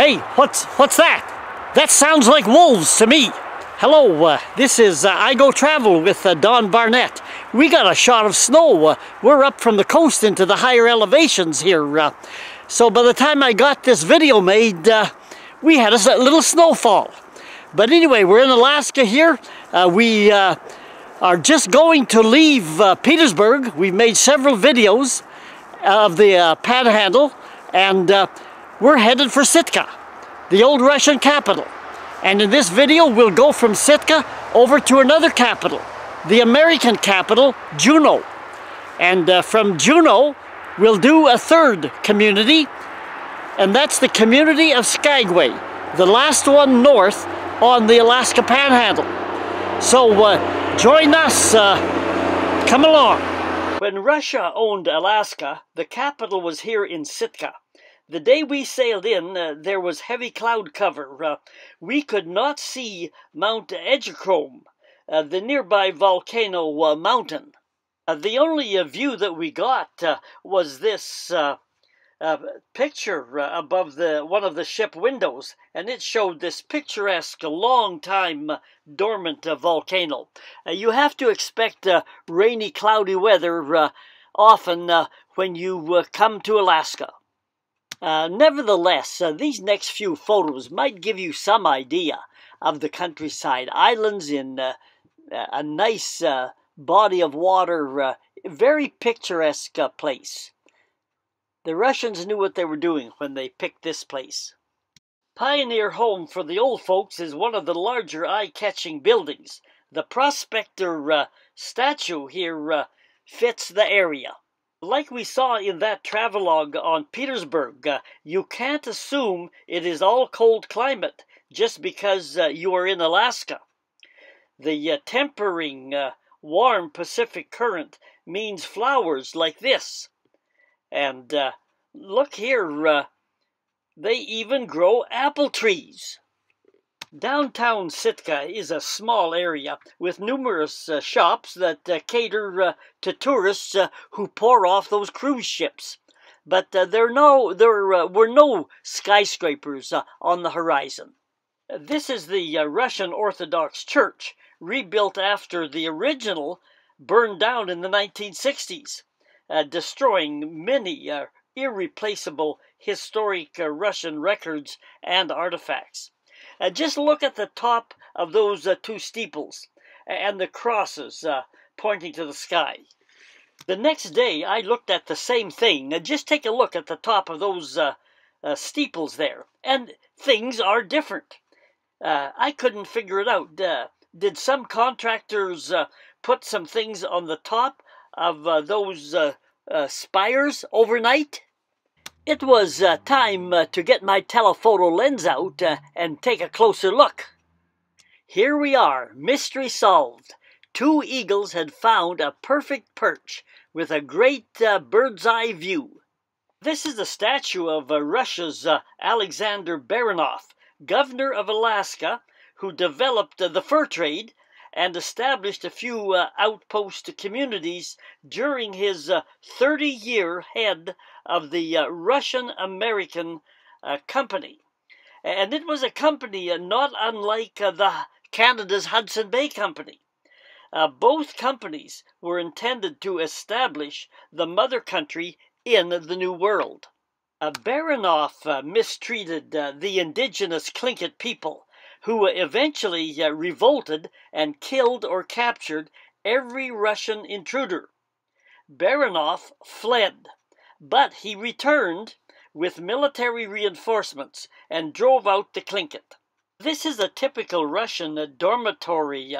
Hey, what's that? That sounds like wolves to me. Hello, this is I Go Travel with Don Barnett. We got a shot of snow. We're up from the coast into the higher elevations here. So by the time I got this video made, we had a little snowfall. But anyway, we're in Alaska here. We are just going to leave Petersburg. We've made several videos of the Panhandle, and we're headed for Sitka, the old Russian capital. And in this video, we'll go from Sitka over to another capital, the American capital, Juneau. And from Juneau, we'll do a third community, and that's the community of Skagway, the last one north on the Alaska Panhandle. So join us, come along. When Russia owned Alaska, the capital was here in Sitka. The day we sailed in, there was heavy cloud cover. We could not see Mount Edgecombe, the nearby volcano mountain. The only view that we got was this picture above one of the ship windows, and it showed this picturesque, long-time dormant volcano. You have to expect rainy, cloudy weather often when you come to Alaska. Nevertheless, these next few photos might give you some idea of the countryside. Islands in a nice body of water, very picturesque place. The Russians knew what they were doing when they picked this place. Pioneer Home for the old folks is one of the larger eye-catching buildings. The Prospector statue here fits the area. Like we saw in that travelogue on Petersburg, you can't assume it is all cold climate just because you are in Alaska. The tempering, warm Pacific current means flowers like this. And look here, they even grow apple trees. Downtown Sitka is a small area with numerous shops that cater to tourists who pour off those cruise ships. But there were no skyscrapers on the horizon. This is the Russian Orthodox Church, rebuilt after the original burned down in the 1960s, destroying many irreplaceable historic Russian records and artifacts. Just look at the top of those two steeples and the crosses pointing to the sky. The next day, I looked at the same thing. Just take a look at the top of those steeples there, and things are different. I couldn't figure it out. Did some contractors put some things on the top of those spires overnight? It was time to get my telephoto lens out and take a closer look. Here we are, mystery solved. Two eagles had found a perfect perch with a great bird's eye view. This is a statue of Russia's Alexander Baranov, governor of Alaska, who developed the fur trade and established a few outpost communities during his 30-year head of the Russian-American Company. And it was a company not unlike the Canada's Hudson Bay Company. Both companies were intended to establish the mother country in the New World. Baranov mistreated the indigenous Tlingit people, who eventually revolted and killed or captured every Russian intruder. Baranov fled, but he returned with military reinforcements and drove out the Tlingit. This is a typical Russian dormitory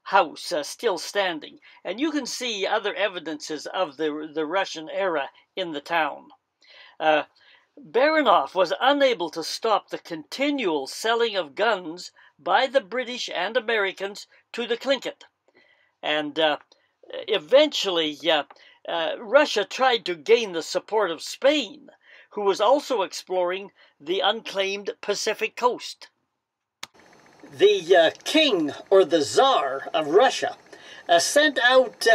house still standing, and you can see other evidences of the Russian era in the town. Baranov was unable to stop the continual selling of guns by the British and Americans to the Tlingit. And eventually, Russia tried to gain the support of Spain, who was also exploring the unclaimed Pacific coast. The king, or the Tsar of Russia, sent out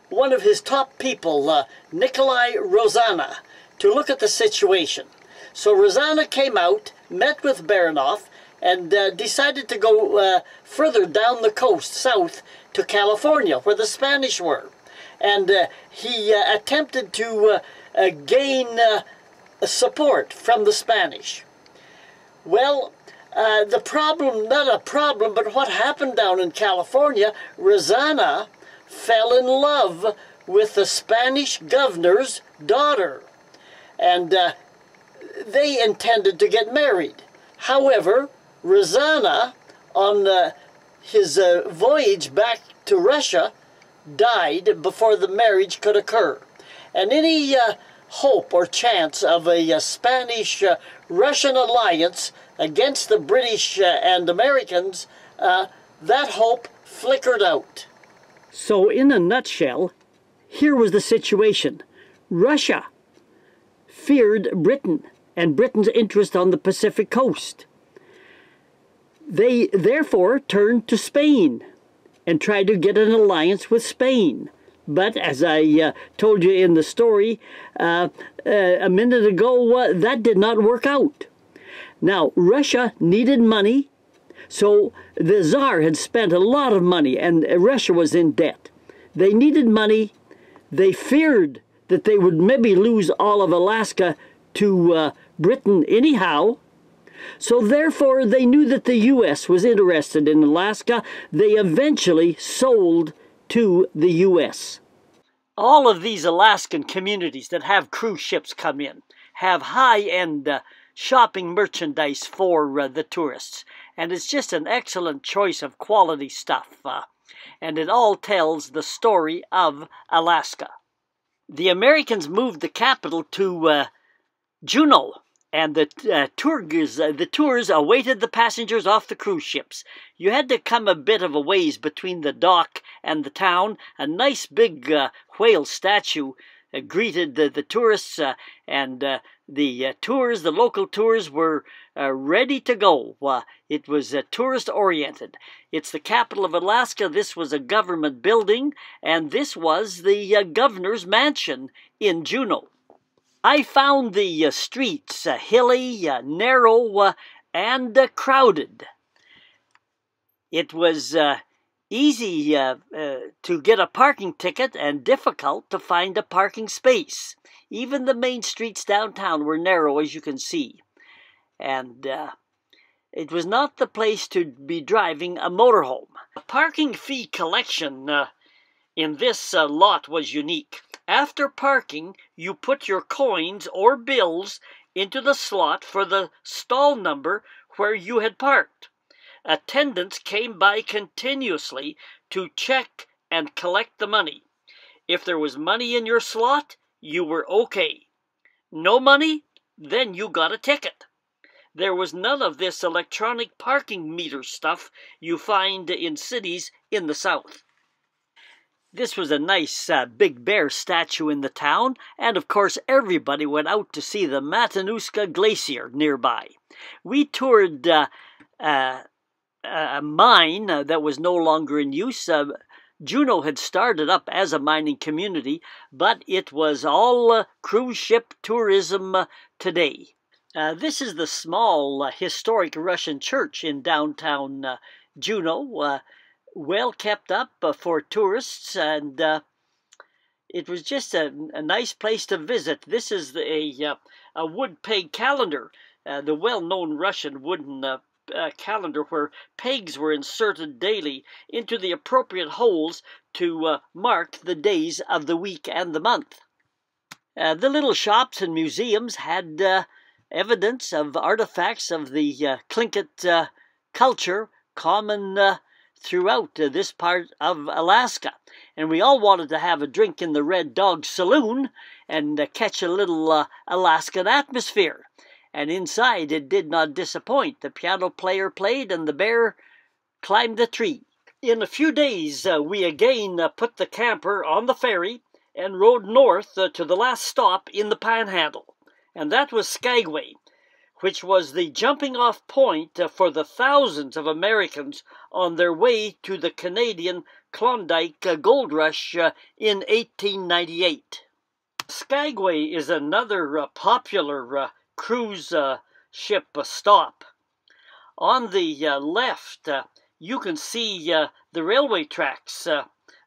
one of his top people, Nikolai Rozana, to look at the situation. So Rosanna came out, met with Baranof and decided to go further down the coast, south to California, where the Spanish were. And he attempted to gain support from the Spanish. Well, the problem, not a problem, but what happened down in California, Rosanna fell in love with the Spanish governor's daughter. And they intended to get married. However, Rosanna, on his voyage back to Russia, died before the marriage could occur. And any hope or chance of a Spanish-Russian alliance against the British and Americans, that hope flickered out. So in a nutshell, here was the situation. Russia feared Britain and Britain's interest on the Pacific coast. They therefore turned to Spain and tried to get an alliance with Spain. But as I told you in the story a minute ago, that did not work out. Now, Russia needed money, so the Tsar had spent a lot of money, and Russia was in debt. They needed money. They feared that they would maybe lose all of Alaska to Britain anyhow. So therefore, they knew that the U.S. was interested in Alaska. They eventually sold to the U.S. All of these Alaskan communities that have cruise ships come in have high-end shopping merchandise for the tourists. And it's just an excellent choice of quality stuff. And it all tells the story of Alaska. The Americans moved the capital to Juneau, and the tours awaited the passengers off the cruise ships. You had to come a bit of a ways between the dock and the town. A nice big whale statue greeted the tourists, and the local tours were ready to go. It was tourist-oriented. It's the capital of Alaska. This was a government building, and this was the governor's mansion in Juneau. I found the streets hilly, narrow, and crowded. It was easy to get a parking ticket and difficult to find a parking space. Even the main streets downtown were narrow, as you can see. And it was not the place to be driving a motorhome. The parking fee collection in this lot was unique. After parking, you put your coins or bills into the slot for the stall number where you had parked. Attendants came by continuously to check and collect the money. If there was money in your slot, you were okay. No money? Then you got a ticket. There was none of this electronic parking meter stuff you find in cities in the South. This was a nice Big Bear statue in the town, and of course everybody went out to see the Matanuska Glacier nearby. We toured a mine that was no longer in use. Juneau had started up as a mining community, but it was all cruise ship tourism today. This is the small historic Russian church in downtown Juneau. Well kept up for tourists, and it was just a nice place to visit. This is a wood peg calendar, the well-known Russian wooden calendar where pegs were inserted daily into the appropriate holes to mark the days of the week and the month. The little shops and museums had evidence of artifacts of the Tlingit culture common throughout this part of Alaska. And we all wanted to have a drink in the Red Dog Saloon and catch a little Alaskan atmosphere. And inside it did not disappoint. The piano player played and the bear climbed the tree. In a few days we again put the camper on the ferry and rode north to the last stop in the Panhandle. And that was Skagway, which was the jumping-off point for the thousands of Americans on their way to the Canadian Klondike gold rush in 1898. Skagway is another popular cruise ship stop. On the left, you can see the railway tracks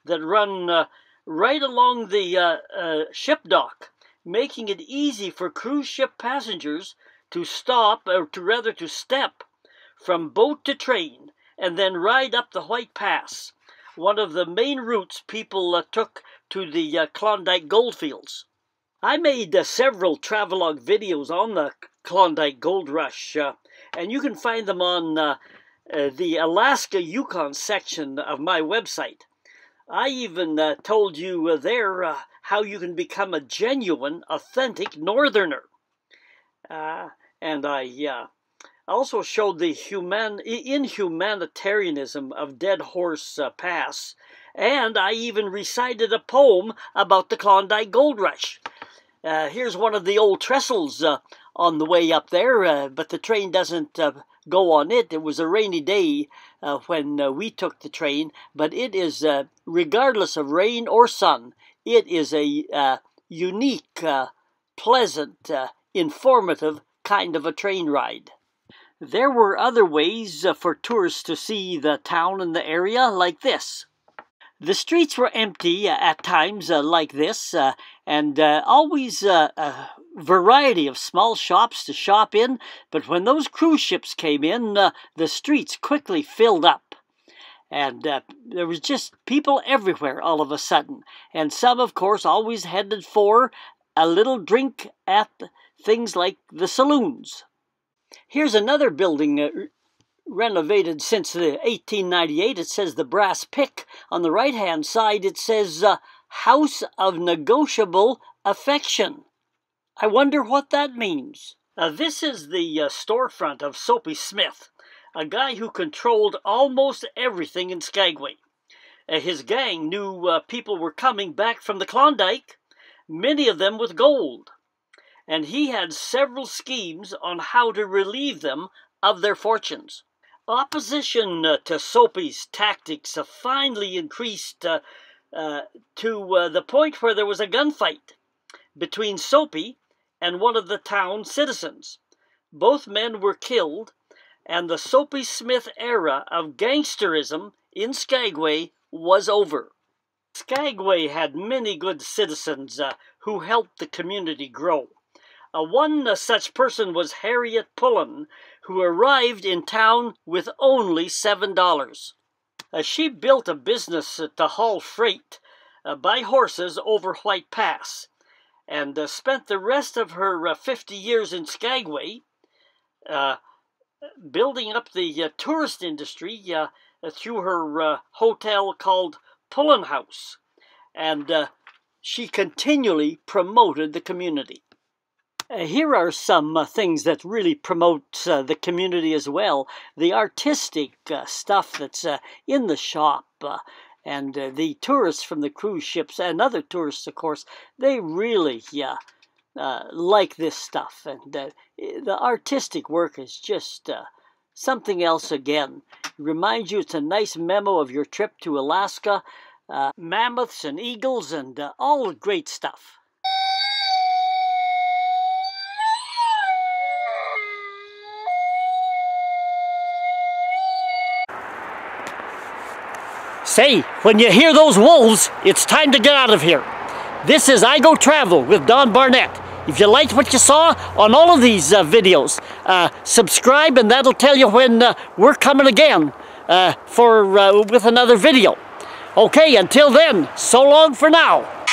that run right along the ship dock, making it easy for cruise ship passengers to stop, or to step from boat to train and then ride up the White Pass, one of the main routes people took to the Klondike goldfields. I made several travelogue videos on the Klondike Gold Rush, and you can find them on the Alaska-Yukon section of my website. I even told you there how you can become a genuine, authentic Northerner. And I also showed the inhumanitarianism of Dead Horse Pass, and I even recited a poem about the Klondike Gold Rush. Here's one of the old trestles on the way up there, but the train doesn't go on it. It was a rainy day when we took the train, but it is, regardless of rain or sun, it is a unique, pleasant, informative kind of a train ride. There were other ways for tourists to see the town and the area, like this. The streets were empty at times like this, and always a variety of small shops to shop in, but when those cruise ships came in, the streets quickly filled up. And there was just people everywhere all of a sudden, and some, of course, always headed for a little drink at things like the saloons. Here's another building renovated since 1898. It says the Brass Pick. On the right-hand side, it says House of Negotiable Affection. I wonder what that means. This is the storefront of Soapy Smith, a guy who controlled almost everything in Skagway. His gang knew people were coming back from the Klondike, many of them with gold, and he had several schemes on how to relieve them of their fortunes. Opposition to Soapy's tactics finally increased to the point where there was a gunfight between Soapy and one of the town citizens. Both men were killed, and the Soapy Smith era of gangsterism in Skagway was over. Skagway had many good citizens who helped the community grow. One such person was Harriet Pullen, who arrived in town with only $7. She built a business to haul freight by horses over White Pass, and spent the rest of her 50 years in Skagway building up the tourist industry through her hotel called Pullen House, and she continually promoted the community. Here are some things that really promote the community as well. The artistic stuff that's in the shop, and the tourists from the cruise ships and other tourists, of course, they really like this stuff. And the artistic work is just something else again. It reminds you it's a nice memo of your trip to Alaska, mammoths and eagles and all the great stuff. Say, when you hear those wolves, it's time to get out of here. This is I Go Travel with Don Barnett. If you liked what you saw on all of these videos, subscribe and that'll tell you when we're coming again with another video. Okay, until then, so long for now.